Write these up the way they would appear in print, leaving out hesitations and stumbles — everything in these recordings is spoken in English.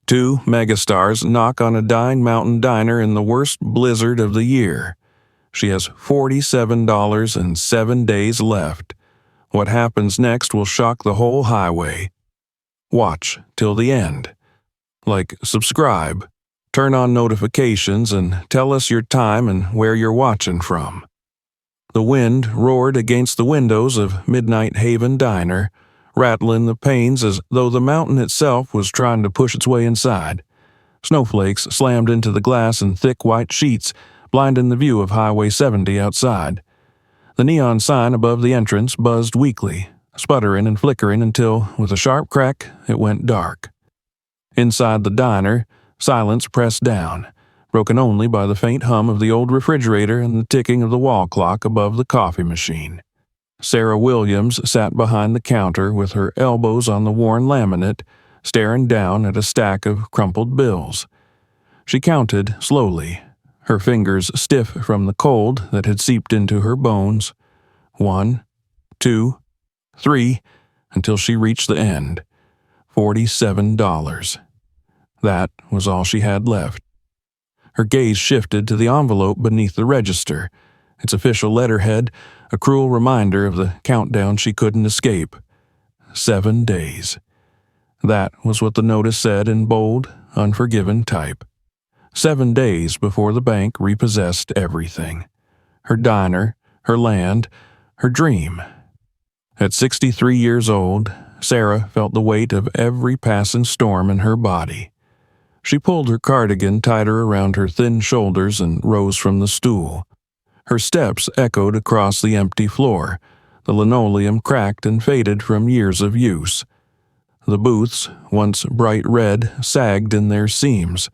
Two megastars knock on a dying mountain diner in the worst blizzard of the year. She has $47 and 7 days left. What happens next will shock the whole highway. Watch till the end. Like, subscribe, turn on notifications, and tell us your time and where you're watching from. The wind roared against the windows of Midnight Haven Diner, rattling the panes as though the mountain itself was trying to push its way inside. Snowflakes slammed into the glass in thick white sheets, blinding the view of Highway 70 outside. The neon sign above the entrance buzzed weakly, sputtering and flickering until, with a sharp crack, it went dark. Inside the diner, silence pressed down, broken only by the faint hum of the old refrigerator and the ticking of the wall clock above the coffee machine. Sarah Williams sat behind the counter with her elbows on the worn laminate, staring down at a stack of crumpled bills. She counted slowly, her fingers stiff from the cold that had seeped into her bones. 1, 2, 3, until she reached the end. $47. That was all she had left. Her gaze shifted to the envelope beneath the register, its official letterhead a cruel reminder of the countdown she couldn't escape. 7 days. That was what the notice said in bold, unforgiven type. 7 days before the bank repossessed everything. Her diner, her land, her dream. At 63 years old, Sarah felt the weight of every passing storm in her body. She pulled her cardigan tighter around her thin shoulders and rose from the stool. Her steps echoed across the empty floor, the linoleum cracked and faded from years of use. The booths, once bright red, sagged in their seams.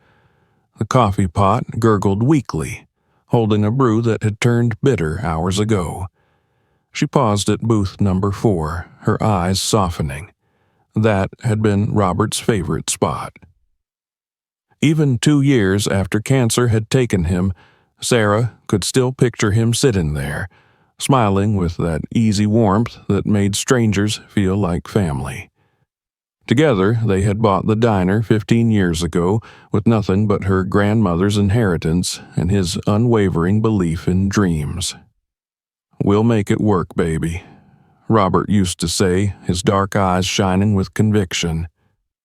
The coffee pot gurgled weakly, holding a brew that had turned bitter hours ago. She paused at booth number 4, her eyes softening. That had been Robert's favorite spot. Even 2 years after cancer had taken him, Sarah could still picture him sitting there, smiling with that easy warmth that made strangers feel like family. Together, they had bought the diner 15 years ago with nothing but her grandmother's inheritance and his unwavering belief in dreams. "We'll make it work, baby," Robert used to say, his dark eyes shining with conviction.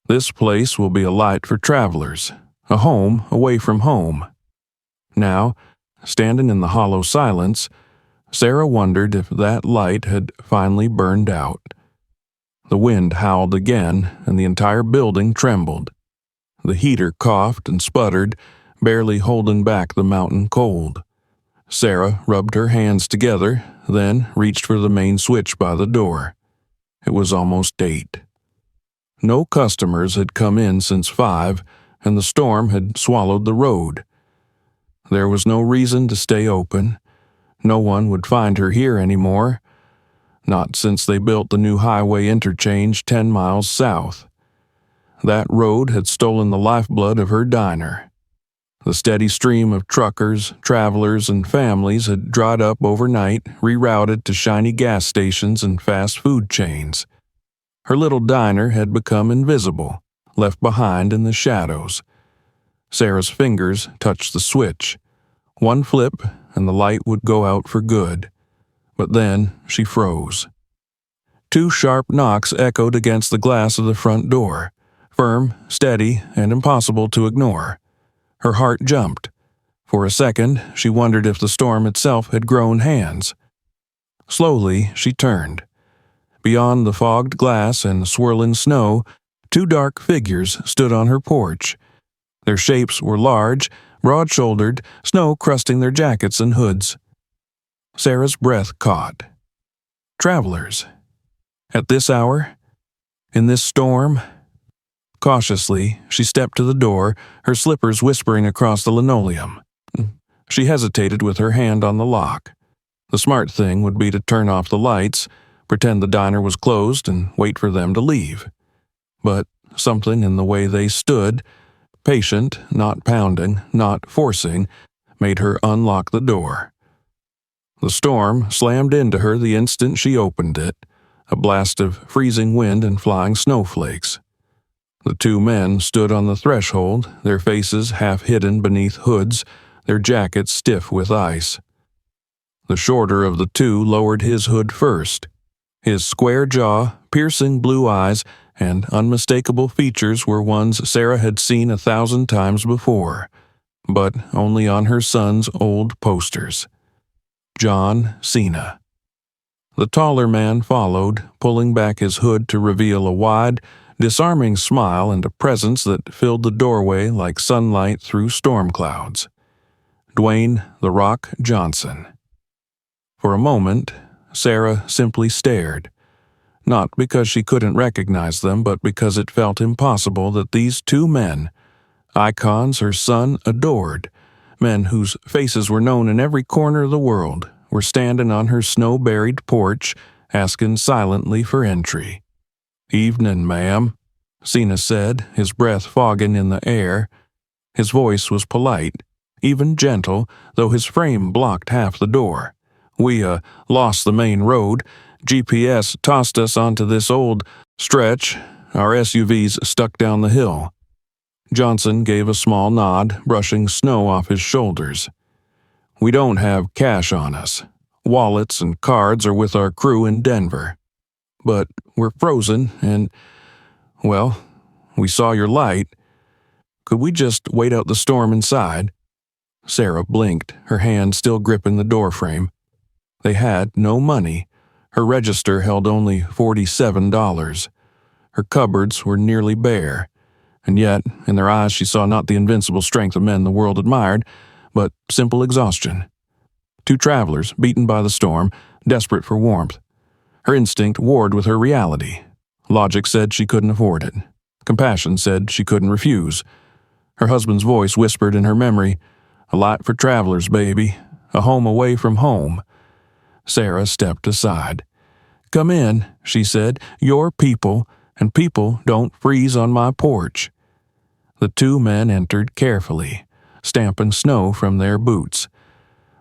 "This place will be a light for travelers, a home away from home." Now, standing in the hollow silence, Sarah wondered if that light had finally burned out. The wind howled again, and the entire building trembled. The heater coughed and sputtered, barely holding back the mountain cold. Sarah rubbed her hands together, then reached for the main switch by the door. It was almost 8. No customers had come in since 5, and the storm had swallowed the road. There was no reason to stay open. No one would find her here anymore. Not since they built the new highway interchange 10 miles south. That road had stolen the lifeblood of her diner. The steady stream of truckers, travelers, and families had dried up overnight, rerouted to shiny gas stations and fast food chains. Her little diner had become invisible, left behind in the shadows. Sarah's fingers touched the switch. One flip, and the light would go out for good. But then she froze. 2 sharp knocks echoed against the glass of the front door, firm, steady, and impossible to ignore. Her heart jumped. For a second, she wondered if the storm itself had grown hands. Slowly, she turned. Beyond the fogged glass and swirling snow, 2 dark figures stood on her porch. Their shapes were large, broad-shouldered, snow crusting their jackets and hoods. Sarah's breath caught. Travelers. At this hour? In this storm? Cautiously, she stepped to the door, her slippers whispering across the linoleum. She hesitated with her hand on the lock. The smart thing would be to turn off the lights, pretend the diner was closed, and wait for them to leave. But something in the way they stood, patient, not pounding, not forcing, made her unlock the door. The storm slammed into her the instant she opened it, a blast of freezing wind and flying snowflakes. The two men stood on the threshold, their faces half hidden beneath hoods, their jackets stiff with ice. The shorter of the two lowered his hood first. His square jaw, piercing blue eyes, and unmistakable features were ones Sarah had seen 1,000 times before, but only on her son's old posters. John Cena. The taller man followed, pulling back his hood to reveal a wide, disarming smile and a presence that filled the doorway like sunlight through storm clouds. Dwayne "The Rock" Johnson. For a moment, Sarah simply stared, not because she couldn't recognize them, but because it felt impossible that these two men, icons her son adored, men whose faces were known in every corner of the world, were standing on her snow-buried porch, asking silently for entry. "Evening, ma'am," Cena said, his breath fogging in the air. His voice was polite, even gentle, though his frame blocked half the door. "We, lost the main road. GPS tossed us onto this old stretch. Our SUV's stuck down the hill." Johnson gave a small nod, brushing snow off his shoulders. "We don't have cash on us. Wallets and cards are with our crew in Denver. But we're frozen and, well, we saw your light. Could we just wait out the storm inside?" Sarah blinked, her hand still gripping the doorframe. They had no money. Her register held only $47. Her cupboards were nearly bare, and yet, in their eyes she saw not the invincible strength of men the world admired, but simple exhaustion. Two travelers, beaten by the storm, desperate for warmth. Her instinct warred with her reality. Logic said she couldn't afford it. Compassion said she couldn't refuse. Her husband's voice whispered in her memory, "A light for travelers, baby. A home away from home." Sarah stepped aside. "Come in," she said. "You're people, and people don't freeze on my porch." The two men entered carefully, stamping snow from their boots.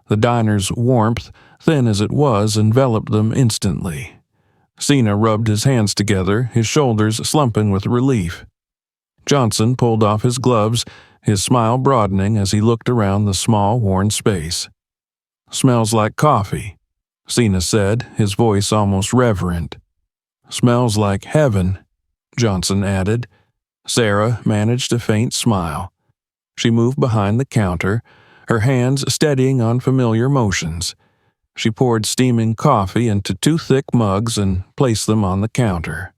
The diner's warmth, thin as it was, enveloped them instantly. Cena rubbed his hands together, his shoulders slumping with relief. Johnson pulled off his gloves, his smile broadening as he looked around the small, worn space. "Smells like coffee," Cena said, his voice almost reverent. "Smells like heaven," Johnson added. Sarah managed a faint smile. She moved behind the counter, her hands steadying on familiar motions. She poured steaming coffee into 2 thick mugs and placed them on the counter.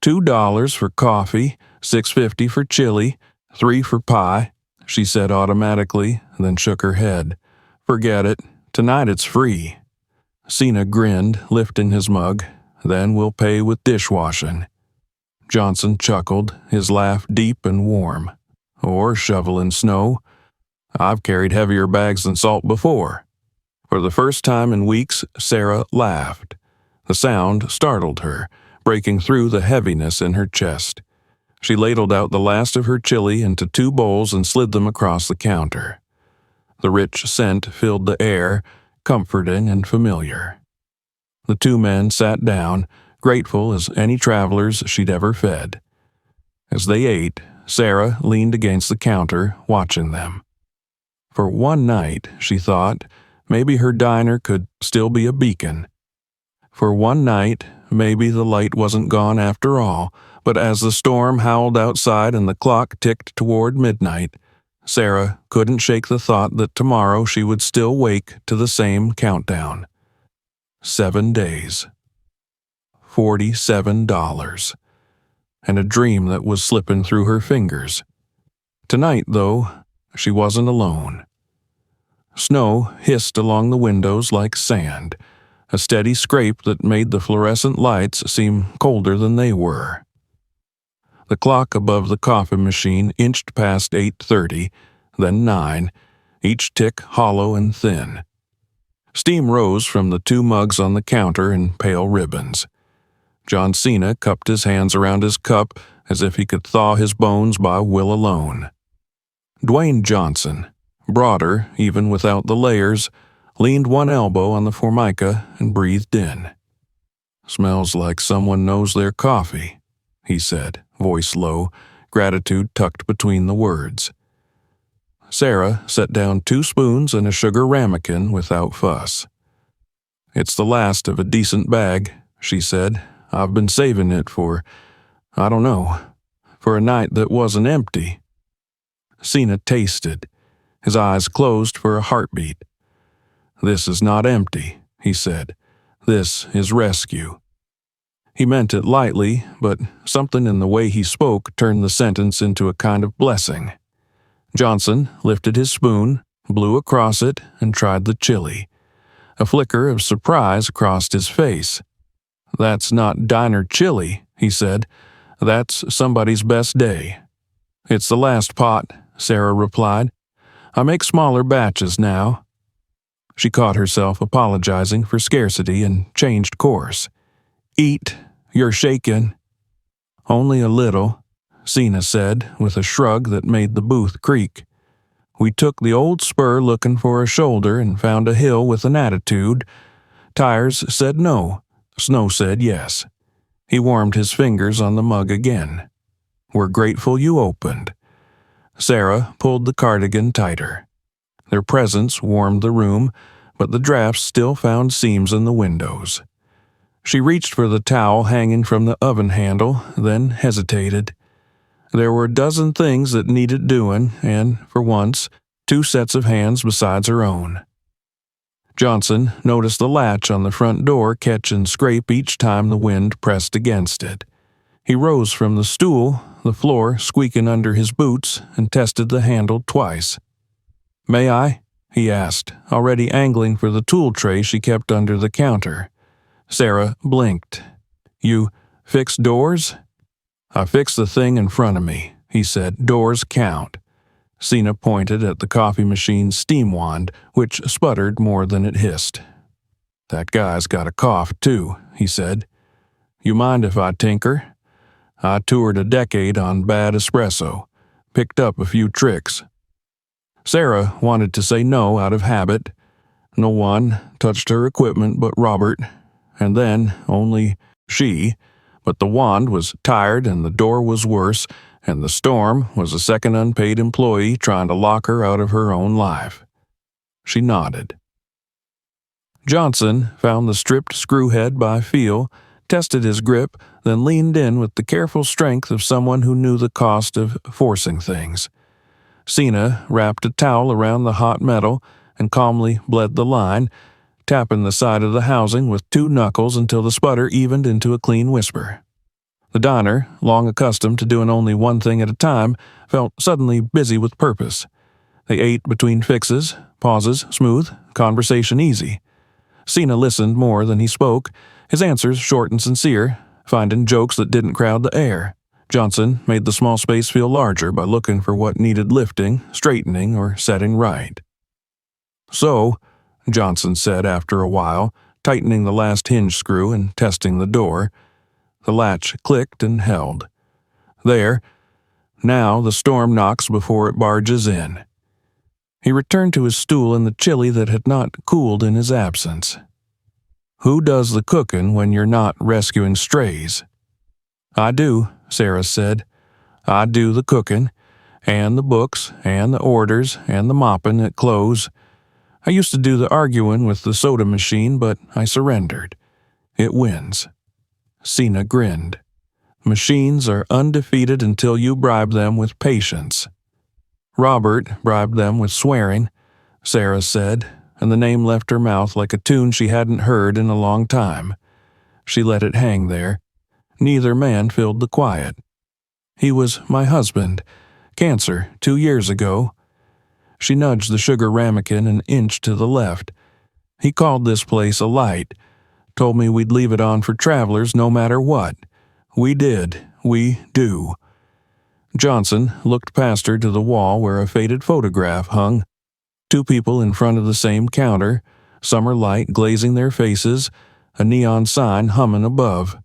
$2 for coffee, $6.50 for chili, $3 for pie," she said automatically, then shook her head. "Forget it. Tonight it's free." Cena grinned, lifting his mug. "Then we'll pay with dishwashing." Johnson chuckled, his laugh deep and warm. "Or shoveling snow. I've carried heavier bags than salt before." For the first time in weeks, Sarah laughed. The sound startled her, breaking through the heaviness in her chest. She ladled out the last of her chili into 2 bowls and slid them across the counter. The rich scent filled the air, comforting and familiar. The two men sat down, grateful as any travelers she'd ever fed. As they ate, Sarah leaned against the counter, watching them. For one night, she thought, maybe her diner could still be a beacon. For one night, maybe the light wasn't gone after all, but as the storm howled outside and the clock ticked toward midnight, Sarah couldn't shake the thought that tomorrow she would still wake to the same countdown. 7 days. $47. And a dream that was slipping through her fingers. Tonight, though, she wasn't alone. Snow hissed along the windows like sand, a steady scrape that made the fluorescent lights seem colder than they were. The clock above the coffee machine inched past 8:30, then 9, each tick hollow and thin. Steam rose from the 2 mugs on the counter in pale ribbons. John Cena cupped his hands around his cup as if he could thaw his bones by will alone. Dwayne Johnson, broader even without the layers, leaned one elbow on the formica and breathed in. "Smells like someone knows their coffee," he said, voice low, gratitude tucked between the words. Sarah set down 2 spoons and a sugar ramekin without fuss. "It's the last of a decent bag," she said. "I've been saving it for, I don't know, for a night that wasn't empty." Sina tasted. His eyes closed for a heartbeat. "This is not empty," he said. "This is rescue." He meant it lightly, but something in the way he spoke turned the sentence into a kind of blessing. Johnson lifted his spoon, blew across it, and tried the chili. A flicker of surprise crossed his face. "That's not diner chili," he said. "That's somebody's best day." "It's the last pot," Sarah replied. "I make smaller batches now." She caught herself apologizing for scarcity and changed course. "Eat, you're shaken." "Only a little," Sina said with a shrug that made the booth creak. "We took the old spur looking for a shoulder and found a hill with an attitude. Tires said no, snow said yes." He warmed his fingers on the mug again. "We're grateful you opened." Sarah pulled the cardigan tighter. Their presence warmed the room, but the drafts still found seams in the windows. She reached for the towel hanging from the oven handle, then hesitated. There were a dozen things that needed doing, and, for once, 2 sets of hands besides her own. Johnson noticed the latch on the front door catch and scrape each time the wind pressed against it. He rose from the stool, the floor squeaking under his boots, and tested the handle twice. "May I?" he asked, already angling for the tool tray she kept under the counter. Sarah blinked. "You fix doors?" "I fix the thing in front of me," he said. "Doors count." Sina pointed at the coffee machine's steam wand, which sputtered more than it hissed. "That guy's got a cough, too," he said. "You mind if I tinker? I toured a decade on bad espresso, picked up a few tricks." Sarah wanted to say no out of habit. No one touched her equipment but Robert, and then only she, but the wand was tired and the door was worse, and the storm was a second unpaid employee trying to lock her out of her own life. She nodded. Johnson found the stripped screw head by feel, tested his grip, then leaned in with the careful strength of someone who knew the cost of forcing things. Sina wrapped a towel around the hot metal and calmly bled the line, tapping the side of the housing with 2 knuckles until the sputter evened into a clean whisper. The diner, long accustomed to doing only one thing at a time, felt suddenly busy with purpose. They ate between fixes, pauses smooth, conversation easy. Sina listened more than he spoke, his answers short and sincere, finding jokes that didn't crowd the air. Johnson made the small space feel larger by looking for what needed lifting, straightening, or setting right. "So," Johnson said after a while, tightening the last hinge screw and testing the door. The latch clicked and held. "There. Now the storm knocks before it barges in." He returned to his stool in the chili that had not cooled in his absence. "Who does the cooking when you're not rescuing strays?" "I do," Sarah said. "I do the cooking, and the books, and the orders, and the mopping at close. I used to do the arguing with the soda machine, but I surrendered. It wins." Sina grinned. "Machines are undefeated until you bribe them with patience." "Robert bribed them with swearing," Sarah said, and the name left her mouth like a tune she hadn't heard in a long time. She let it hang there. Neither man filled the quiet. "He was my husband. Cancer 2 years ago." She nudged the sugar ramekin an inch to the left. "He called this place a light. Told me we'd leave it on for travelers no matter what. We did. We do." Johnson looked past her to the wall where a faded photograph hung. 2 people in front of the same counter, summer light glazing their faces, a neon sign humming above.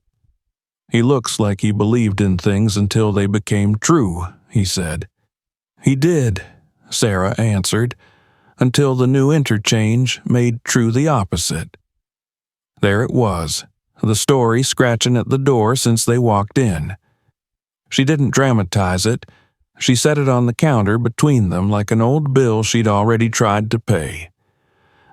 "He looks like he believed in things until they became true," he said. "He did," Sarah answered, "until the new interchange made true the opposite." There it was, the story scratching at the door since they walked in. She didn't dramatize it. She set it on the counter between them like an old bill she'd already tried to pay.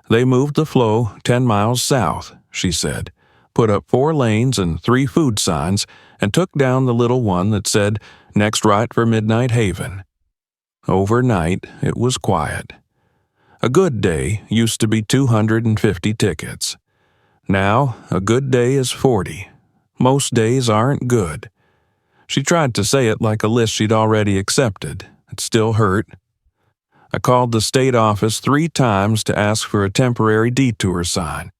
They moved the flow 10 miles south, she said, put up 4 lanes and 3 food signs, and took down the little one that said, "Next right for Midnight Haven." Overnight, it was quiet. A good day used to be 250 tickets. Now, a good day is 40. Most days aren't good. She tried to say it like a list she'd already accepted. It still hurt. I called the state office 3 times to ask for a temporary detour sign.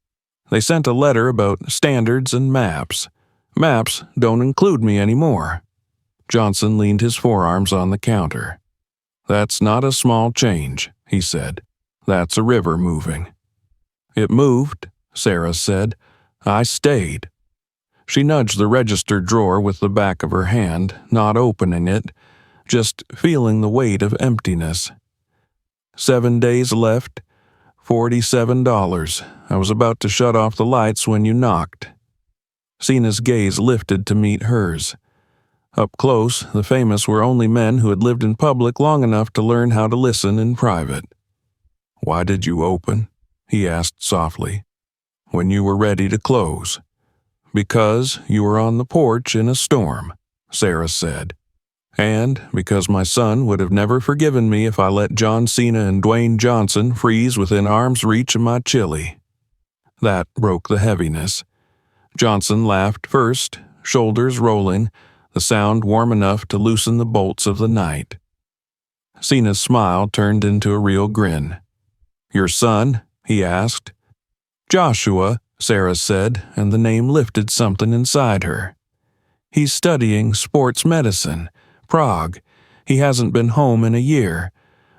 They sent a letter about standards and maps. Maps don't include me anymore. Johnson leaned his forearms on the counter. "That's not a small change," he said. "That's a river moving." "It moved," Sarah said. "I stayed." She nudged the register drawer with the back of her hand, not opening it, just feeling the weight of emptiness. 7 days left, $47. I was about to shut off the lights when you knocked. Sina's gaze lifted to meet hers. Up close, the famous were only men who had lived in public long enough to learn how to listen in private. "Why did you open?" he asked softly. "When you were ready to close." "Because you were on the porch in a storm," Sarah said. "And because my son would have never forgiven me if I let John Cena and Dwayne Johnson freeze within arm's reach of my chili." That broke the heaviness. Johnson laughed first, shoulders rolling, the sound warm enough to loosen the bolts of the night. Cena's smile turned into a real grin. "Your son?" he asked. "Joshua," Sarah said, and the name lifted something inside her. "He's studying sports medicine, Prague. He hasn't been home in a year.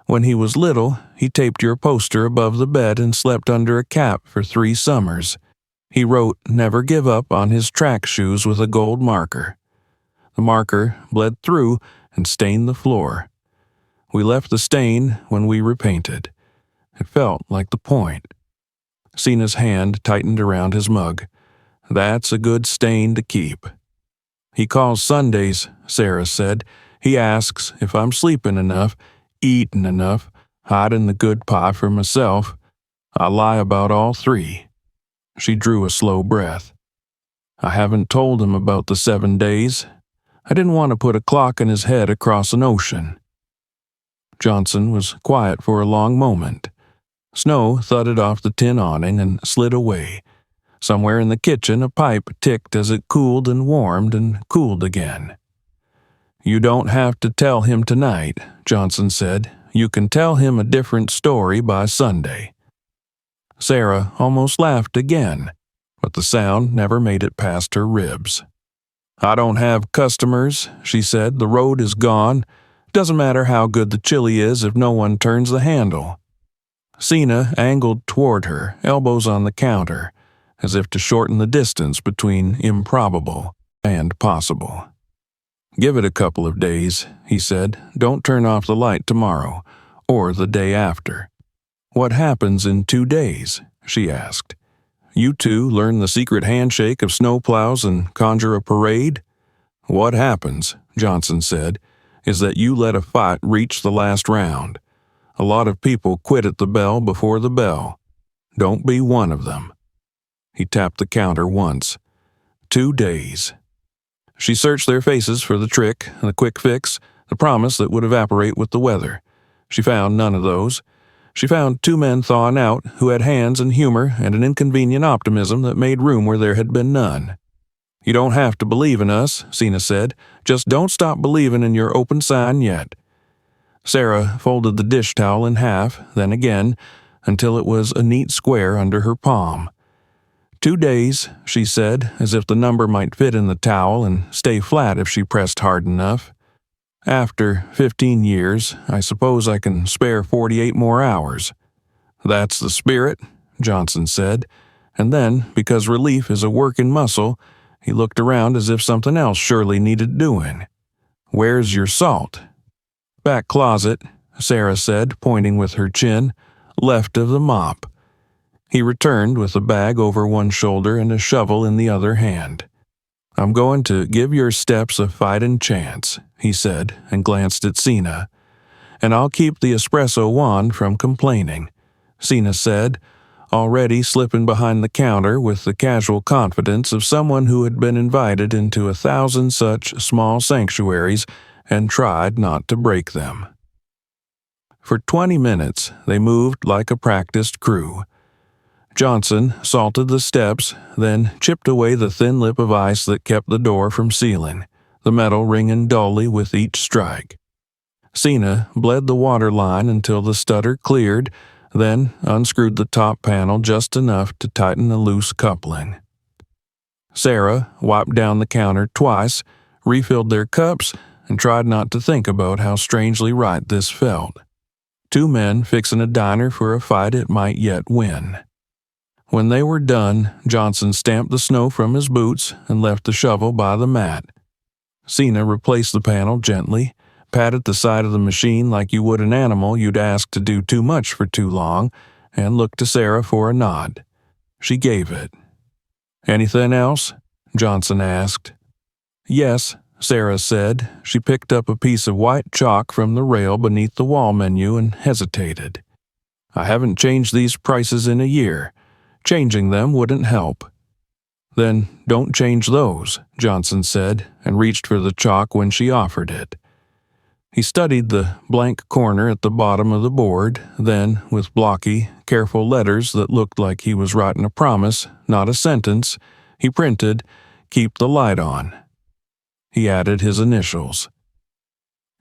When he was little, he taped your poster above the bed and slept under a cap for 3 summers. He wrote 'Never give up' on his track shoes with a gold marker. The marker bled through and stained the floor. We left the stain when we repainted. It felt like the point." Cena's hand tightened around his mug. "That's a good stain to keep." "He calls Sundays," Sarah said. "He asks if I'm sleeping enough, eating enough, hiding the good pie for myself. I lie about all 3. She drew a slow breath. "I haven't told him about the 7 days. I didn't want to put a clock in his head across an ocean." Johnson was quiet for a long moment. Snow thudded off the tin awning and slid away. Somewhere in the kitchen, a pipe ticked as it cooled and warmed and cooled again. "You don't have to tell him tonight," Johnson said. "You can tell him a different story by Sunday." Sarah almost laughed again, but the sound never made it past her ribs. "I don't have customers," she said. "The road is gone. Doesn't matter how good the chili is if no one turns the handle." Cena angled toward her, elbows on the counter, as if to shorten the distance between improbable and possible. "Give it a couple of days," he said. "Don't turn off the light tomorrow, or the day after." "What happens in 2 days?" she asked. "You 2 learn the secret handshake of snowplows and conjure a parade?" "What happens," Johnson said, "is that you let a fight reach the last round. A lot of people quit at the bell before the bell. Don't be one of them." He tapped the counter once. 2 days. She searched their faces for the trick, the quick fix, the promise that would evaporate with the weather. She found none of those. She found 2 men thawing out who had hands and humor and an inconvenient optimism that made room where there had been none. "You don't have to believe in us," Cena said. "Just don't stop believing in your open sign yet." Sarah folded the dish towel in half, then again, until it was a neat square under her palm. 2 days, she said, as if the number might fit in the towel and stay flat if she pressed hard enough. "After 15 years, I suppose I can spare 48 more hours." "That's the spirit," Johnson said, and then, because relief is a working muscle, he looked around as if something else surely needed doing. "Where's your salt?" "Back closet," Sarah said, pointing with her chin, "left of the mop." He returned with a bag over one shoulder and a shovel in the other hand. I'm going to give your steps a fighting chance, he said, and glanced at Sina. And I'll keep the espresso wand from complaining, Sina said, already slipping behind the counter with the casual confidence of someone who had been invited into 1,000 such small sanctuaries and tried not to break them. For 20 minutes, they moved like a practiced crew. Johnson salted the steps, then chipped away the thin lip of ice that kept the door from sealing, the metal ringing dully with each strike. Sina bled the water line until the stutter cleared, then unscrewed the top panel just enough to tighten a loose coupling. Sarah wiped down the counter twice, refilled their cups, and tried not to think about how strangely right this felt. Two men fixing a diner for a fight it might yet win. When they were done, Johnson stamped the snow from his boots and left the shovel by the mat. Sina replaced the panel gently, patted the side of the machine like you would an animal you'd ask to do too much for too long, and looked to Sarah for a nod. She gave it. "Anything else?" Johnson asked. "Yes," Sarah said. She picked up a piece of white chalk from the rail beneath the wall menu and hesitated. "I haven't changed these prices in a year. Changing them wouldn't help." "Then don't change those," Johnson said, and reached for the chalk when she offered it. He studied the blank corner at the bottom of the board, then, with blocky, careful letters that looked like he was writing a promise, not a sentence, he printed, "Keep the light on." He added his initials.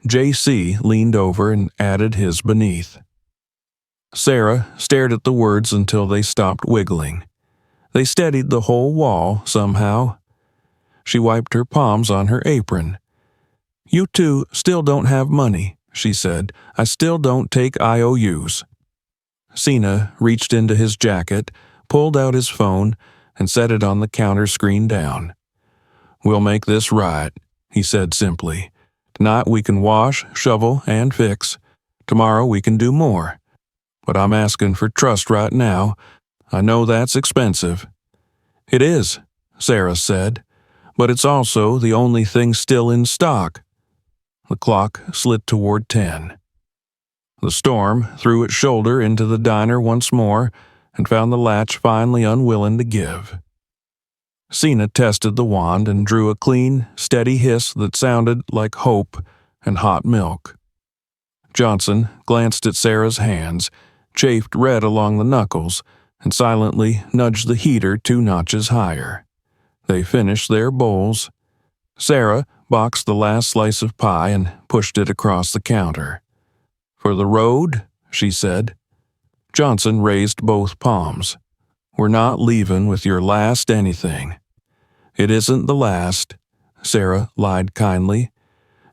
J.C. leaned over and added his beneath. Sarah stared at the words until they stopped wiggling. They steadied the whole wall, somehow. She wiped her palms on her apron. "You two still don't have money," she said. "I still don't take IOUs." Sina reached into his jacket, pulled out his phone, and set it on the counter screen down. "We'll make this right," he said simply. "Tonight we can wash, shovel, and fix. Tomorrow we can do more. But I'm asking for trust right now. I know that's expensive." "It is," Sarah said, "but it's also the only thing still in stock." The clock slid toward 10. The storm threw its shoulder into the diner once more and found the latch finally unwilling to give. Sina tested the wand and drew a clean, steady hiss that sounded like hope and hot milk. Johnson glanced at Sarah's hands, chafed red along the knuckles, and silently nudged the heater 2 notches higher. They finished their bowls. Sarah boxed the last slice of pie and pushed it across the counter. "For the road?" she said. Johnson raised both palms. "We're not leaving with your last anything." "It isn't the last," Sarah lied kindly.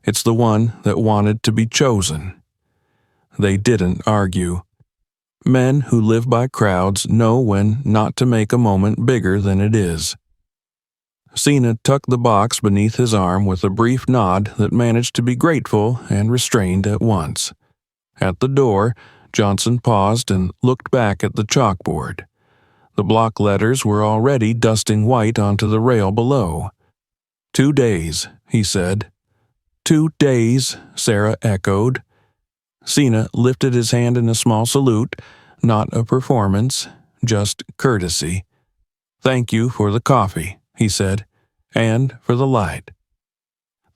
"It's the one that wanted to be chosen." They didn't argue. Men who live by crowds know when not to make a moment bigger than it is. Sina tucked the box beneath his arm with a brief nod that managed to be grateful and restrained at once. At the door, Johnson paused and looked back at the chalkboard. The block letters were already dusting white onto the rail below. 2 days, he said. 2 days, Sarah echoed. Sina lifted his hand in a small salute, not a performance, just courtesy. "Thank you for the coffee," he said, "and for the light."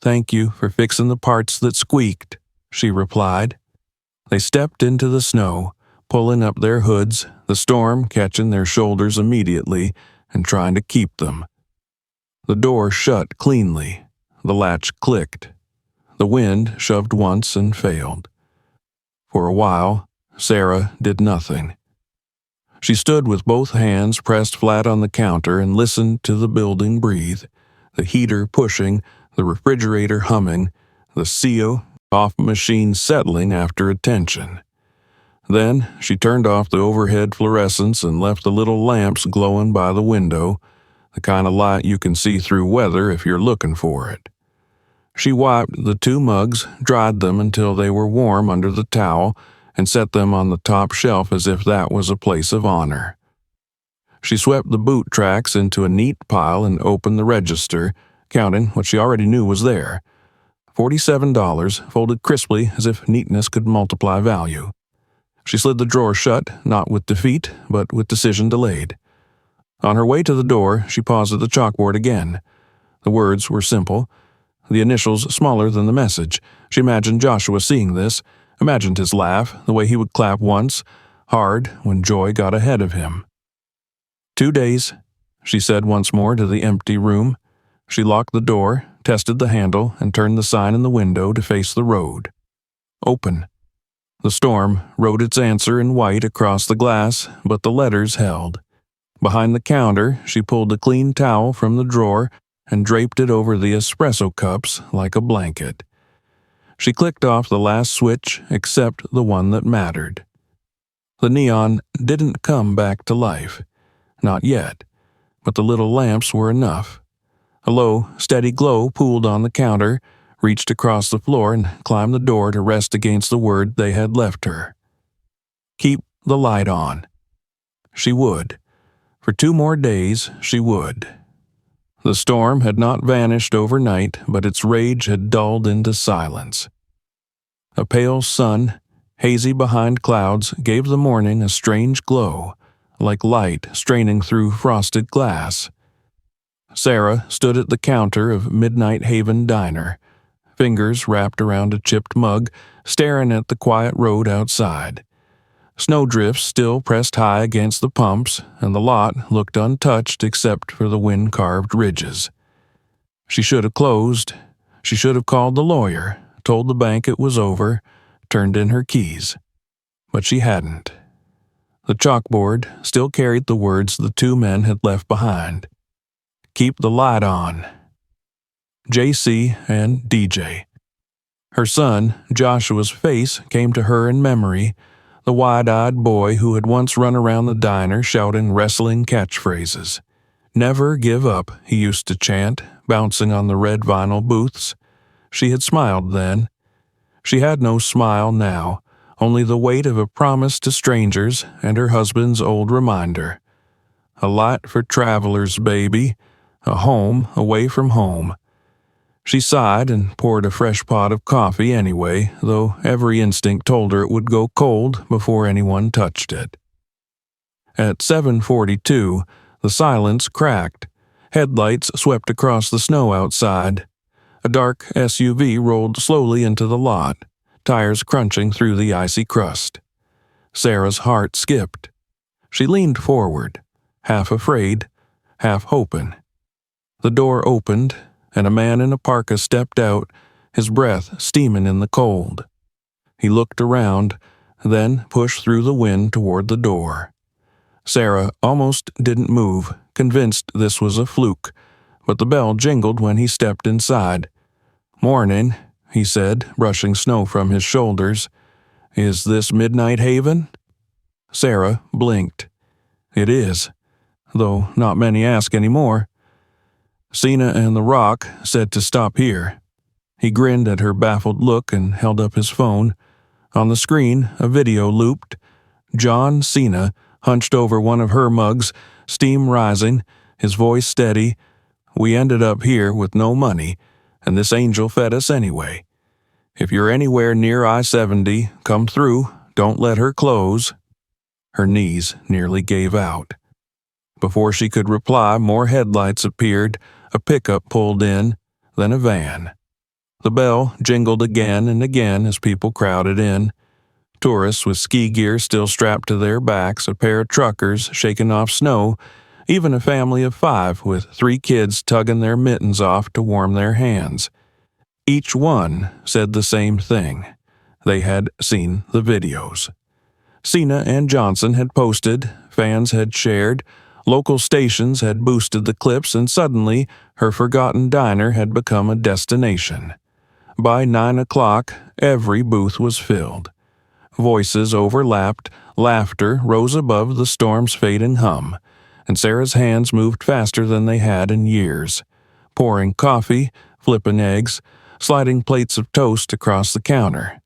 "Thank you for fixing the parts that squeaked," she replied. They stepped into the snow, pulling up their hoods, the storm catching their shoulders immediately and trying to keep them. The door shut cleanly. The latch clicked. The wind shoved once and failed. For a while, Sarah did nothing. She stood with both hands pressed flat on the counter and listened to the building breathe, the heater pushing, the refrigerator humming, the seal-off machine settling after a tension. Then she turned off the overhead fluorescents and left the little lamps glowing by the window, the kind of light you can see through weather if you're looking for it. She wiped the 2 mugs, dried them until they were warm under the towel, and set them on the top shelf as if that was a place of honor. She swept the boot tracks into a neat pile and opened the register, counting what she already knew was there. $47, folded crisply as if neatness could multiply value. She slid the drawer shut, not with defeat, but with decision delayed. On her way to the door, she paused at the chalkboard again. The words were simple, the initials smaller than the message. She imagined Joshua seeing this, imagined his laugh, the way he would clap once, hard, when joy got ahead of him. 2 days, she said once more to the empty room. She locked the door, tested the handle, and turned the sign in the window to face the road. Open. The storm wrote its answer in white across the glass, but the letters held. Behind the counter, she pulled a clean towel from the drawer and draped it over the espresso cups like a blanket. She clicked off the last switch except the one that mattered. The neon didn't come back to life. Not yet, but the little lamps were enough. A low, steady glow pooled on the counter, reached across the floor and climbed the door to rest against the word they had left her. Keep the light on. She would. For 2 more days, she would. The storm had not vanished overnight, but its rage had dulled into silence. A pale sun, hazy behind clouds, gave the morning a strange glow, like light straining through frosted glass. Sarah stood at the counter of Midnight Haven Diner, fingers wrapped around a chipped mug, staring at the quiet road outside. Snowdrifts still pressed high against the pumps, and the lot looked untouched except for the wind-carved ridges. She should have closed. She should have called the lawyer, told the bank it was over, turned in her keys. But she hadn't. The chalkboard still carried the words the 2 men had left behind. Keep the light on. JC and DJ. Her son, Joshua's face, came to her in memory, the wide-eyed boy who had once run around the diner shouting wrestling catchphrases. Never give up, he used to chant, bouncing on the red vinyl booths. She had smiled then. She had no smile now, only the weight of a promise to strangers and her husband's old reminder. A light for travelers, baby. A home away from home. She sighed and poured a fresh pot of coffee anyway, though every instinct told her it would go cold before anyone touched it. At 7:42, the silence cracked. Headlights swept across the snow outside. A dark SUV rolled slowly into the lot, tires crunching through the icy crust. Sarah's heart skipped. She leaned forward, half afraid, half hoping. The door opened, and a man in a parka stepped out, his breath steaming in the cold. He looked around, then pushed through the wind toward the door. Sarah almost didn't move, convinced this was a fluke, but the bell jingled when he stepped inside. "Morning," he said, brushing snow from his shoulders. "Is this Midnight Haven?" Sarah blinked. "It is, though not many ask anymore." Cena and The Rock said to stop here. He grinned at her baffled look and held up his phone. On the screen, a video looped. John Cena, hunched over one of her mugs, steam rising, his voice steady. "We ended up here with no money, and this angel fed us anyway. If you're anywhere near I-70, come through, don't let her close." Her knees nearly gave out. Before she could reply, more headlights appeared, a pickup pulled in, then a van. The bell jingled again and again as people crowded in. Tourists with ski gear still strapped to their backs, a pair of truckers shaking off snow, even a family of 5 with 3 kids tugging their mittens off to warm their hands. Each one said the same thing. They had seen the videos. Cena and Johnson had posted, fans had shared, local stations had boosted the clips, and suddenly her forgotten diner had become a destination. By 9 o'clock, every booth was filled. Voices overlapped, laughter rose above the storm's fading hum, and Sarah's hands moved faster than they had in years, pouring coffee, flipping eggs, sliding plates of toast across the counter.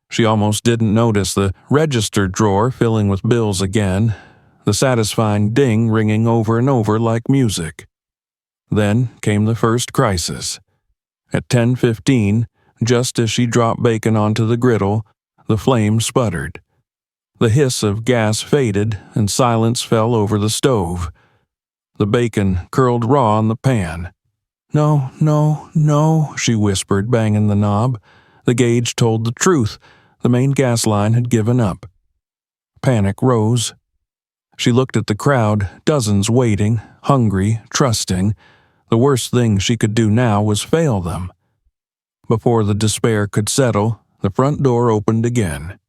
She almost didn't notice the register drawer filling with bills again, the satisfying ding ringing over and over like music. Then came the first crisis. At 10:15, just as she dropped bacon onto the griddle, the flame sputtered. The hiss of gas faded, and silence fell over the stove. The bacon curled raw on the pan. "No, no, no," she whispered, banging the knob. The gauge told the truth. The main gas line had given up. Panic rose. She looked at the crowd, dozens waiting, hungry, trusting. The worst thing she could do now was fail them. Before the despair could settle, the front door opened again.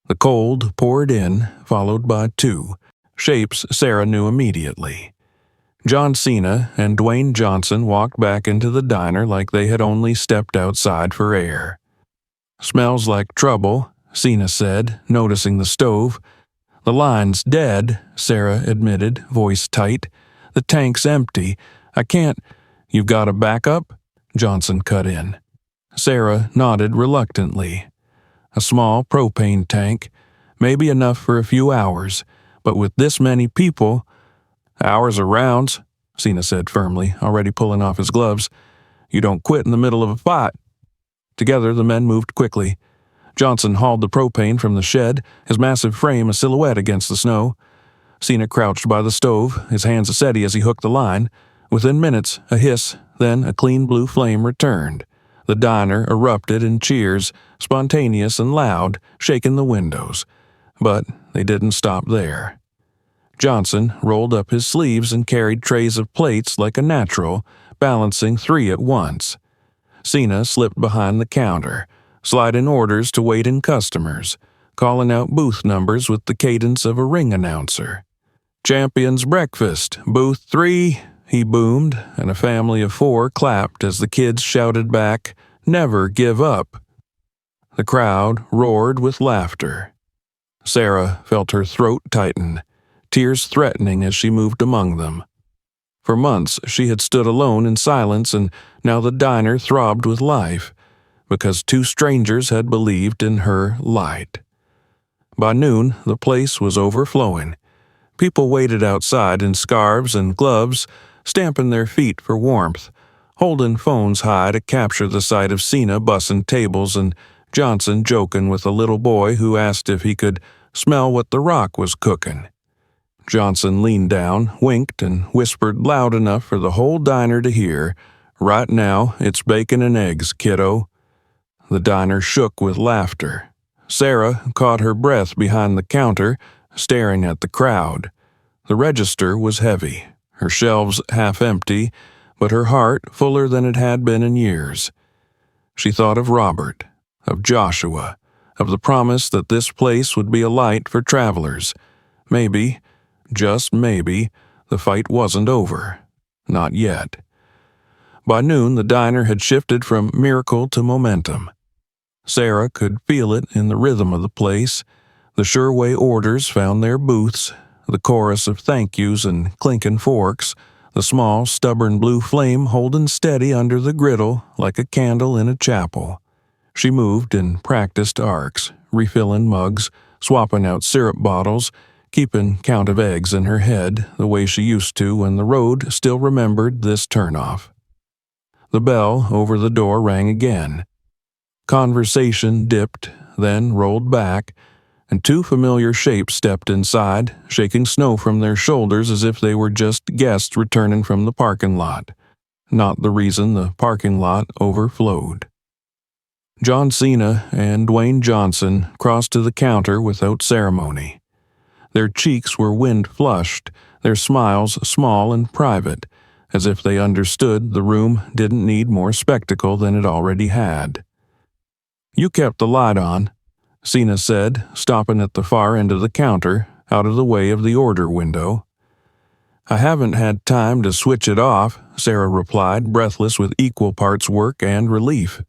The cold poured in, followed by two shapes Sarah knew immediately. John Cena and Dwayne Johnson walked back into the diner like they had only stepped outside for air. "Smells like trouble," Cena said, noticing the stove. "The line's dead," Sarah admitted, voice tight. "The tank's empty. I can't—" "You've got a backup?" Johnson cut in. Sarah nodded reluctantly. A small propane tank, maybe enough for a few hours, but with this many people— "Hours are rounds," Cena said firmly, already pulling off his gloves. "You don't quit in the middle of a fight." Together the men moved quickly. Johnson hauled the propane from the shed, his massive frame a silhouette against the snow. Cena crouched by the stove, his hands steady as he hooked the line. Within minutes, a hiss, then a clean blue flame returned. The diner erupted in cheers, spontaneous and loud, shaking the windows. But they didn't stop there. Johnson rolled up his sleeves and carried trays of plates like a natural, balancing 3 at once. Cena slipped behind the counter, sliding orders to waiting customers, calling out booth numbers with the cadence of a ring announcer. "Champions Breakfast, Booth 3, he boomed, and a family of 4 clapped as the kids shouted back, "Never give up." The crowd roared with laughter. Sarah felt her throat tighten, tears threatening as she moved among them. For months she had stood alone in silence, and now the diner throbbed with life, because 2 strangers had believed in her light. By noon, the place was overflowing. People waited outside in scarves and gloves, stamping their feet for warmth, holding phones high to capture the sight of Cena bussing tables and Johnson joking with a little boy who asked if he could smell what the Rock was cooking. Johnson leaned down, winked, and whispered loud enough for the whole diner to hear, "Right now, it's bacon and eggs, kiddo." The diner shook with laughter. Sarah caught her breath behind the counter, staring at the crowd. The register was heavy, her shelves half empty, but her heart fuller than it had been in years. She thought of Robert, of Joshua, of the promise that this place would be a light for travelers. Maybe, just maybe, the fight wasn't over. Not yet. By noon, the diner had shifted from miracle to momentum. Sarah could feel it in the rhythm of the place. The sure-way orders found their booths, the chorus of thank yous and clinking forks, the small, stubborn blue flame holding steady under the griddle like a candle in a chapel. She moved in practiced arcs, refilling mugs, swapping out syrup bottles, keeping count of eggs in her head the way she used to when the road still remembered this turnoff. The bell over the door rang again. Conversation dipped, then rolled back, and 2 familiar shapes stepped inside, shaking snow from their shoulders as if they were just guests returning from the parking lot. Not the reason the parking lot overflowed. John Cena and Dwayne Johnson crossed to the counter without ceremony. Their cheeks were wind-flushed, their smiles small and private, as if they understood the room didn't need more spectacle than it already had. "You kept the light on," Cena said, stopping at the far end of the counter, out of the way of the order window. "I haven't had time to switch it off," Sarah replied, breathless with equal parts work and relief.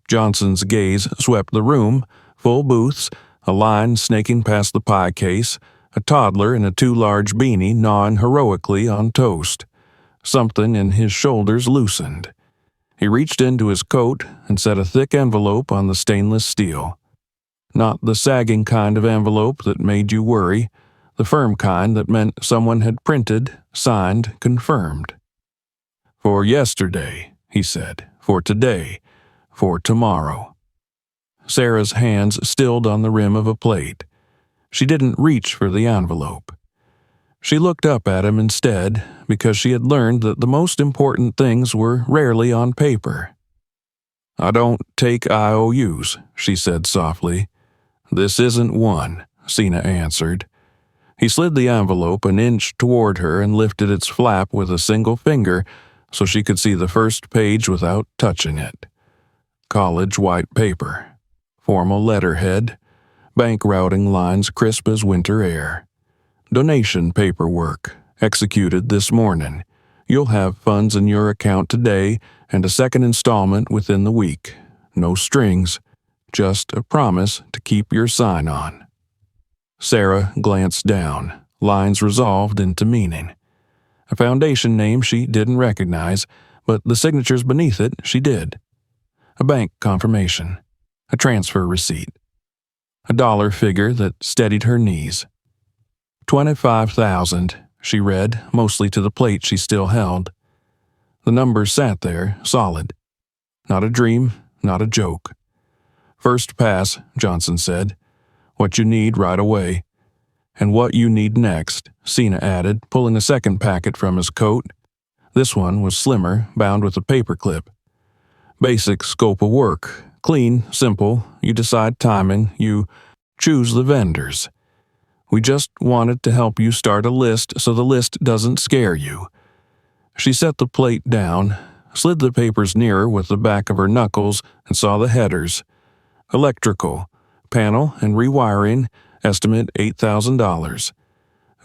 Johnson's gaze swept the room, full booths, a line snaking past the pie case, a toddler in a too large beanie gnawing heroically on toast. Something in his shoulders loosened. He reached into his coat and set a thick envelope on the stainless steel. Not the sagging kind of envelope that made you worry, the firm kind that meant someone had printed, signed, confirmed. For yesterday, he said. For today. For tomorrow. Sarah's hands stilled on the rim of a plate. She didn't reach for the envelope. She looked up at him instead, because she had learned that the most important things were rarely on paper. I don't take IOUs, she said softly. This isn't one, Sina answered. He slid the envelope an inch toward her and lifted its flap with a single finger so she could see the first page without touching it. College white paper. Formal letterhead. Bank routing lines crisp as winter air. Donation paperwork. Executed this morning. You'll have funds in your account today and a second installment within the week. No strings. Just a promise to keep your sign on. Sarah glanced down, lines resolved into meaning. A foundation name she didn't recognize, but the signatures beneath it she did. A bank confirmation. A transfer receipt. A dollar figure that steadied her knees. 25,000, she read, mostly to the plate she still held. The number sat there, solid. Not a dream, not a joke. First pass, Johnson said. What you need right away. And what you need next, Sina added, pulling a second packet from his coat. This one was slimmer, bound with a paper clip. Basic scope of work. Clean, simple. You decide timing. You choose the vendors. We just wanted to help you start a list so the list doesn't scare you. She set the plate down, slid the papers nearer with the back of her knuckles, and saw the headers. Electrical, panel and rewiring, estimate $8,000.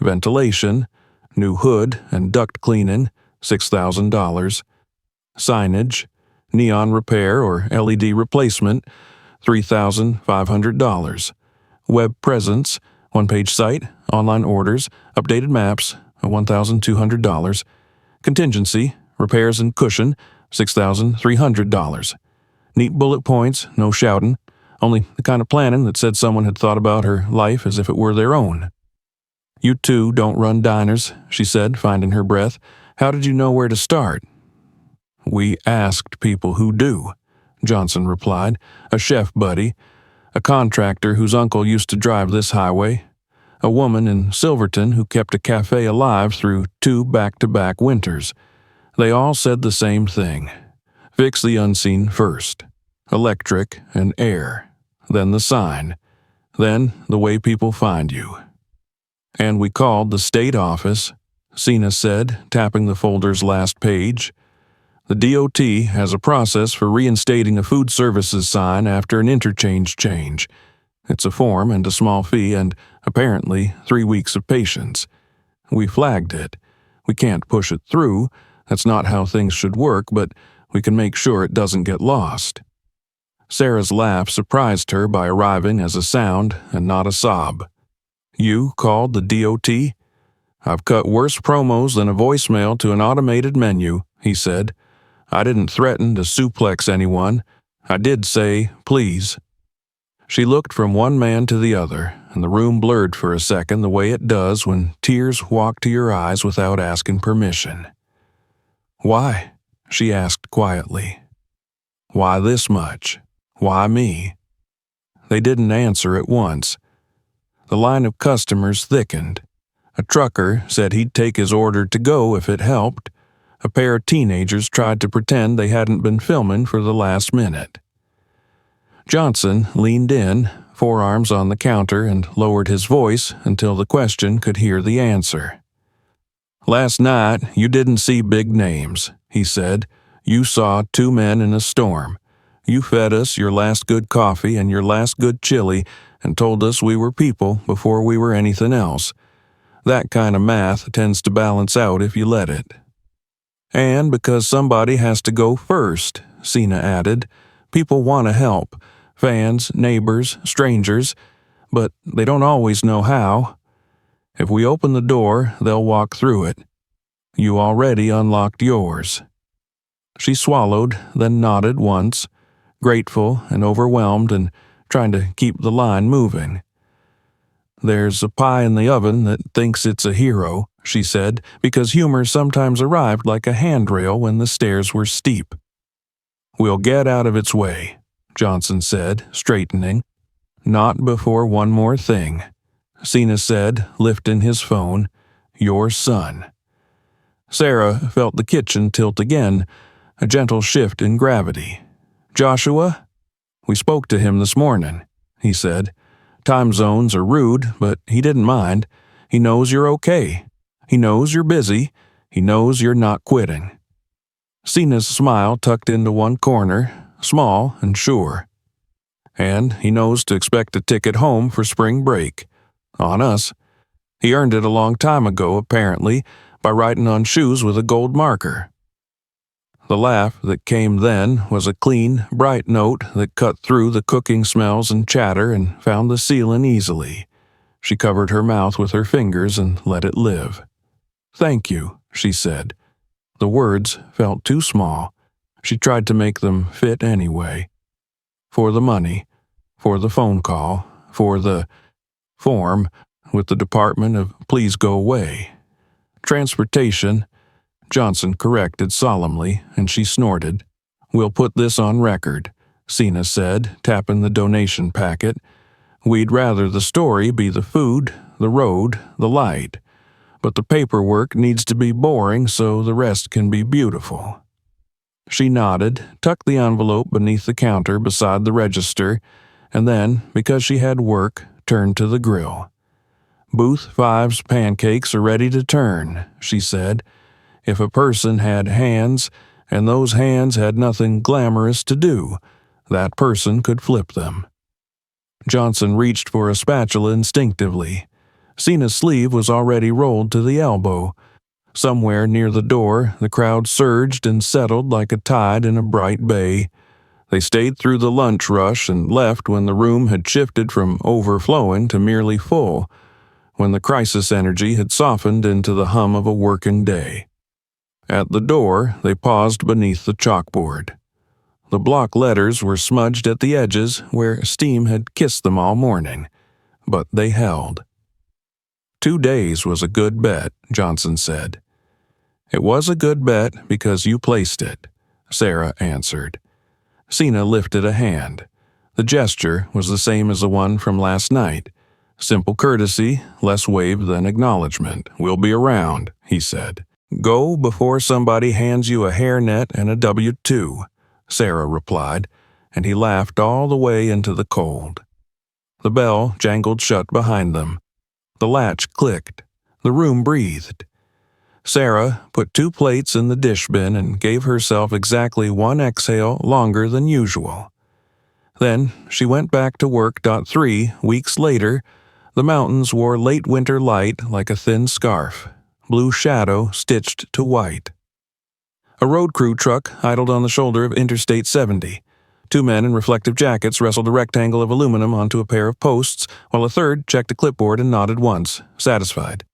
Ventilation, new hood and duct cleaning, $6,000. Signage, neon repair or LED replacement, $3,500. Web presence, one-page site, online orders, updated maps, $1,200. Contingency, repairs and cushion, $6,300. Neat bullet points, no shouting, only the kind of planning that said someone had thought about her life as if it were their own. You two don't run diners, she said, finding her breath. How did you know where to start? We asked people who do, Johnson replied, a chef buddy, a contractor whose uncle used to drive this highway, a woman in Silverton who kept a cafe alive through 2 back-to-back winters. They all said the same thing. Fix the unseen first. Electric and air. Then the sign. Then the way people find you. And we called the state office, Sina said, tapping the folder's last page. The DOT has a process for reinstating a food services sign after an interchange change. It's a form and a small fee and, apparently, 3 weeks of patience. We flagged it. We can't push it through. That's not how things should work, but we can make sure it doesn't get lost. Sarah's laugh surprised her by arriving as a sound and not a sob. You called the DOT? I've cut worse promos than a voicemail to an automated menu, he said. I didn't threaten to suplex anyone. I did say, please. She looked from one man to the other, and the room blurred for a second the way it does when tears walk to your eyes without asking permission. Why? She asked quietly. Why this much? Why me? They didn't answer at once. The line of customers thickened. A trucker said he'd take his order to go if it helped. A pair of teenagers tried to pretend they hadn't been filming for the last minute. Johnson leaned in, forearms on the counter, and lowered his voice until the question could hear the answer. Last night, you didn't see big names, he said. You saw 2 men in a storm. You fed us your last good coffee and your last good chili and told us we were people before we were anything else. That kind of math tends to balance out if you let it. And because somebody has to go first, Sina added, people want to help. Fans, neighbors, strangers, but they don't always know how. If we open the door, they'll walk through it. You already unlocked yours. She swallowed, then nodded once, grateful and overwhelmed and trying to keep the line moving. There's a pie in the oven that thinks it's a hero, she said, because humor sometimes arrived like a handrail when the stairs were steep. We'll get out of its way, Johnson said, straightening. Not before one more thing, Sina said, lifting his phone. Your son. Sarah felt the kitchen tilt again, a gentle shift in gravity. Joshua? We spoke to him this morning, he said. Time zones are rude, but he didn't mind. He knows you're okay. He knows you're busy. He knows you're not quitting. Sina's smile tucked into one corner, small and sure. And he knows to expect a ticket home for spring break. On us. He earned it a long time ago, apparently, by writing on shoes with a gold marker. The laugh that came then was a clean, bright note that cut through the cooking smells and chatter and found the ceiling easily. She covered her mouth with her fingers and let it live. Thank you, she said. The words felt too small. She tried to make them fit anyway. For the money, for the phone call, for the form with the Department of Please Go Away. Transportation, Johnson corrected solemnly, and she snorted. We'll put this on record, Sina said, tapping the donation packet. We'd rather the story be the food, the road, the light. But the paperwork needs to be boring so the rest can be beautiful. She nodded, tucked the envelope beneath the counter beside the register, and then, because she had work, turned to the grill. Booth 5's pancakes are ready to turn, she said. If a person had hands, and those hands had nothing glamorous to do, that person could flip them. Johnson reached for a spatula instinctively. Sina's sleeve was already rolled to the elbow. Somewhere near the door, the crowd surged and settled like a tide in a bright bay. They stayed through the lunch rush and left when the room had shifted from overflowing to merely full, when the crisis energy had softened into the hum of a working day. At the door, they paused beneath the chalkboard. The block letters were smudged at the edges where steam had kissed them all morning, but they held. 2 days was a good bet, Johnson said. It was a good bet because you placed it, Sarah answered. Sina lifted a hand. The gesture was the same as the one from last night. Simple courtesy, less wave than acknowledgement. We'll be around, he said. Go before somebody hands you a hairnet and a W-2, Sarah replied, and he laughed all the way into the cold. The bell jangled shut behind them. The latch clicked. The room breathed. Sarah put 2 plates in the dish bin and gave herself exactly 1 exhale longer than usual. Then she went back to work. 3 weeks later, the mountains wore late winter light like a thin scarf, blue shadow stitched to white. A road crew truck idled on the shoulder of Interstate 70. 2 men in reflective jackets wrestled a rectangle of aluminum onto a pair of posts, while a third checked a clipboard and nodded once, satisfied.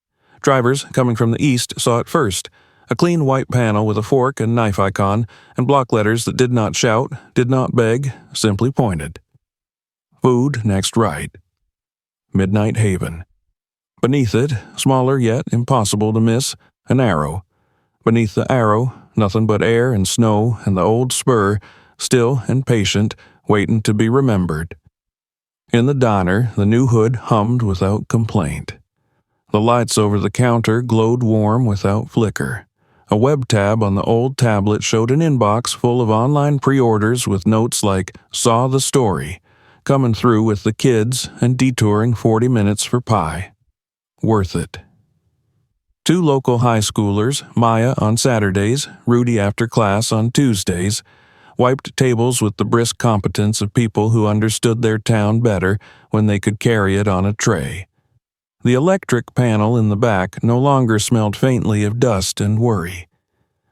Drivers, coming from the east, saw it first, a clean white panel with a fork and knife icon, and block letters that did not shout, did not beg, simply pointed. Food next right. Midnight Haven. Beneath it, smaller yet impossible to miss, an arrow. Beneath the arrow, nothing but air and snow and the old spur, still and patient, waiting to be remembered. In the diner, the new hood hummed without complaint. The lights over the counter glowed warm without flicker. A web tab on the old tablet showed an inbox full of online pre-orders with notes like, "Saw the story," coming through with the kids and detouring 40 minutes for pie. Worth it. 2 local high schoolers, Maya on Saturdays, Rudy after class on Tuesdays, wiped tables with the brisk competence of people who understood their town better when they could carry it on a tray. The electric panel in the back no longer smelled faintly of dust and worry.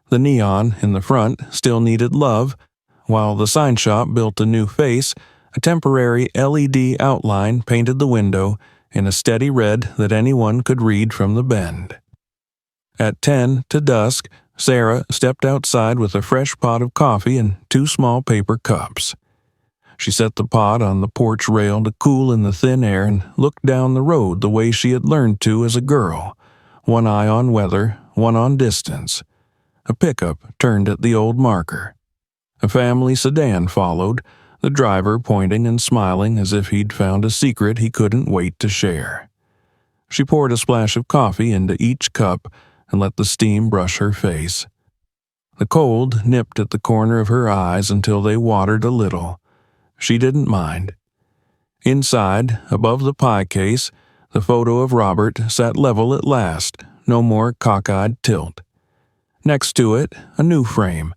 The neon in the front still needed love, while the sign shop built a new face. A temporary LED outline painted the window in a steady red that anyone could read from the bend. At 10 to dusk, Sarah stepped outside with a fresh pot of coffee and 2 small paper cups. She set the pot on the porch rail to cool in the thin air and looked down the road the way she had learned to as a girl, one eye on weather, one on distance. A pickup turned at the old marker. A family sedan followed, the driver pointing and smiling as if he'd found a secret he couldn't wait to share. She poured a splash of coffee into each cup and let the steam brush her face. The cold nipped at the corner of her eyes until they watered a little. She didn't mind. Inside, above the pie case, the photo of Robert sat level at last, no more cockeyed tilt. Next to it, a new frame,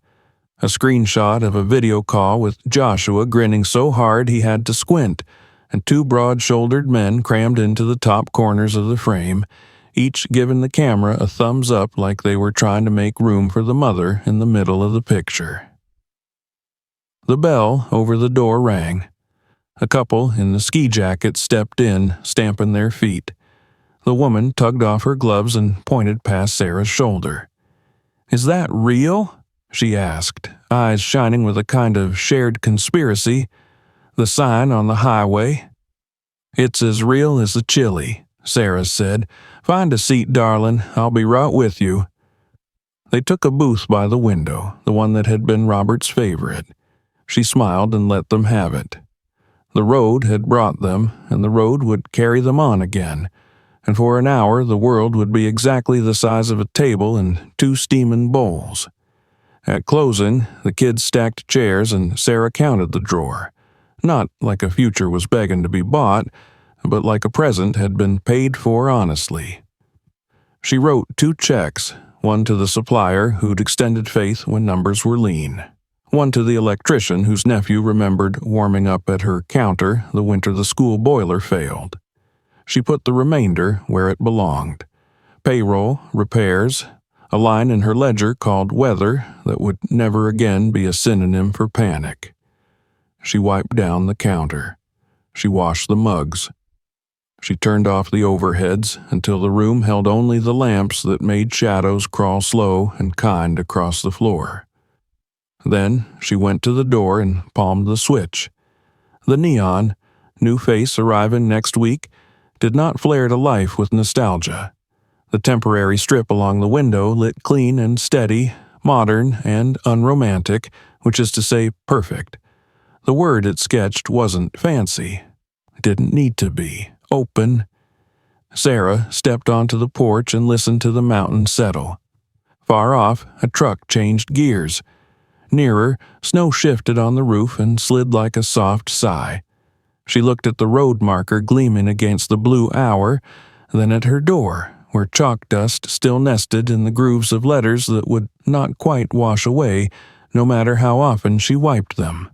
a screenshot of a video call with Joshua grinning so hard he had to squint, and two broad-shouldered men crammed into the top corners of the frame, each giving the camera a thumbs up like they were trying to make room for the mother in the middle of the picture. The bell over the door rang. A couple in the ski jackets stepped in, stamping their feet. The woman tugged off her gloves and pointed past Sarah's shoulder. "Is that real?" she asked, eyes shining with a kind of shared conspiracy. "The sign on the highway?" "It's as real as the chili," Sarah said. "Find a seat, darling. I'll be right with you." They took a booth by the window, the one that had been Robert's favorite. She smiled and let them have it. The road had brought them, and the road would carry them on again, and for an hour the world would be exactly the size of a table and two steaming bowls. At closing, the kids stacked chairs and Sarah counted the drawer, not like a future was begging to be bought, but like a present had been paid for honestly. She wrote 2 checks, one to the supplier who'd extended faith when numbers were lean, one to the electrician whose nephew remembered warming up at her counter the winter the school boiler failed. She put the remainder where it belonged. Payroll, repairs, a line in her ledger called weather that would never again be a synonym for panic. She wiped down the counter. She washed the mugs. She turned off the overheads until the room held only the lamps that made shadows crawl slow and kind across the floor. Then she went to the door and palmed the switch. The neon, new face arriving next week, did not flare to life with nostalgia. The temporary strip along the window lit clean and steady, modern and unromantic, which is to say perfect. The word it sketched wasn't fancy. It didn't need to be. Open. Sarah stepped onto the porch and listened to the mountain settle. Far off, a truck changed gears. Nearer, snow shifted on the roof and slid like a soft sigh. She looked at the road marker gleaming against the blue hour, then at her door, where chalk dust still nested in the grooves of letters that would not quite wash away, no matter how often she wiped them.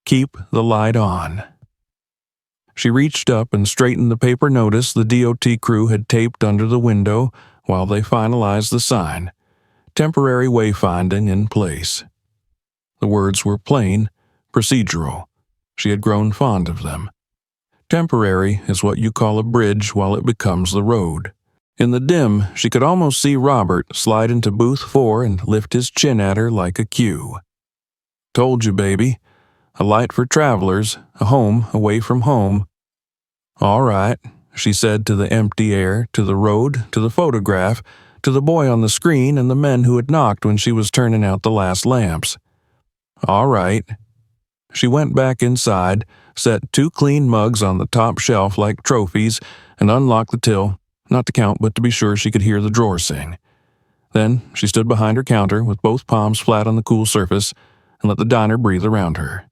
Keep the light on. She reached up and straightened the paper notice the DOT crew had taped under the window while they finalized the sign. Temporary wayfinding in place. The words were plain, procedural. She had grown fond of them. Temporary is what you call a bridge while it becomes the road. In the dim, she could almost see Robert slide into booth 4 and lift his chin at her like a cue. "Told you, baby. A light for travelers, a home away from home." "All right," she said to the empty air, to the road, to the photograph, to the boy on the screen and the men who had knocked when she was turning out the last lamps. "All right." She went back inside, set 2 clean mugs on the top shelf like trophies, and unlocked the till, not to count but to be sure she could hear the drawer sing. Then she stood behind her counter with both palms flat on the cool surface and let the diner breathe around her.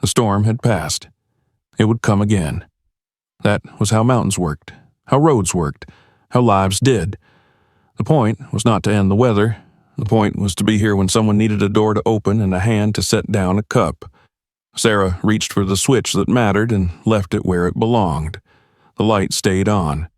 The storm had passed. It would come again. That was how mountains worked, how roads worked, how lives did. The point was not to end the weather. The point was to be here when someone needed a door to open and a hand to set down a cup. Sarah reached for the switch that mattered and left it where it belonged. The light stayed on.